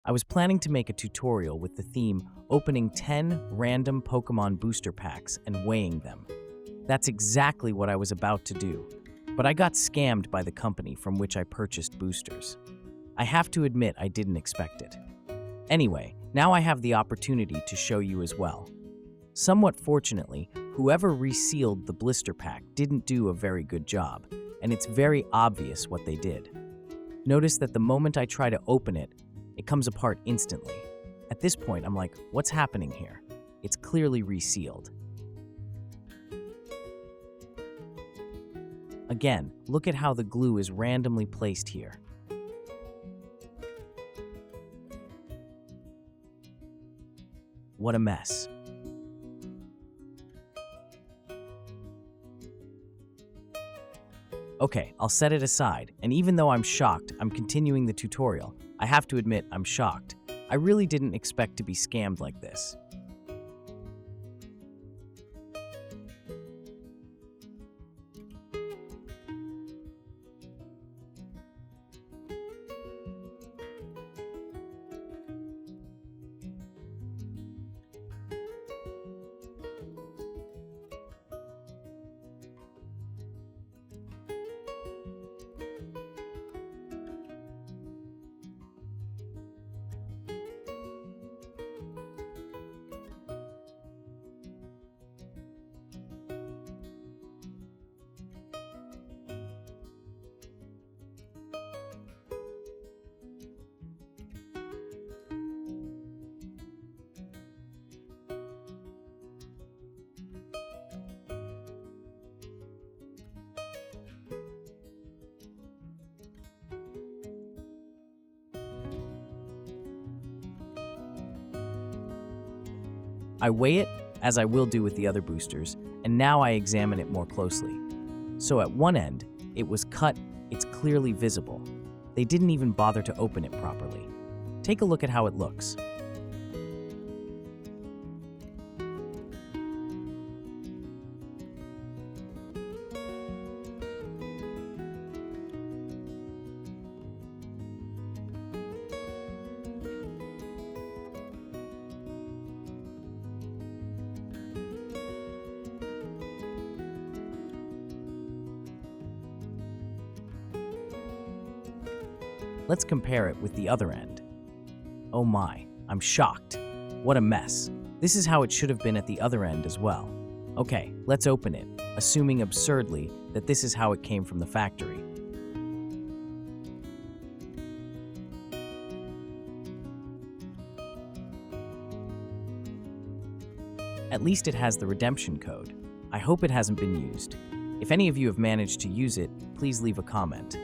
I was planning to make a tutorial with the theme opening 10 random Pokemon booster packs and weighing them. That's exactly what I was about to do, but I got scammed by the company from which I purchased boosters. I have to admit I didn't expect it. Anyway, now I have the opportunity to show you as well. Somewhat fortunately, whoever resealed the blister pack didn't do a very good job, and it's very obvious what they did. Notice that the moment I try to open it, it comes apart instantly. At this point, I'm like, what's happening here? It's clearly resealed. Again, look at how the glue is randomly placed here. What a mess. Okay, I'll set it aside, and even though I'm shocked, I'm continuing the tutorial. I have to admit, I'm shocked. I really didn't expect to be scammed like this. I weigh it, as I will do with the other boosters, and now I examine it more closely. So at one end, it was cut, it's clearly visible. They didn't even bother to open it properly. Take a look at how it looks. Let's compare it with the other end. Oh my, I'm shocked. What a mess. This is how it should have been at the other end as well. Okay, let's open it, assuming absurdly that this is how it came from the factory. At least it has the redemption code. I hope it hasn't been used. If any of you have managed to use it, please leave a comment.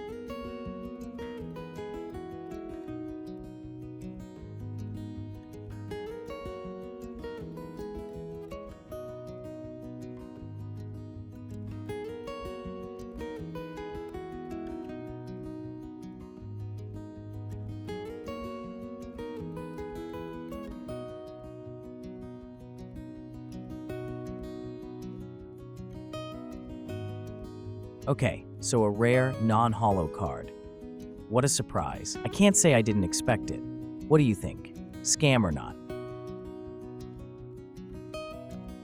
Okay, so a rare, non-holo card. What a surprise. I can't say I didn't expect it. What do you think? Scam or not?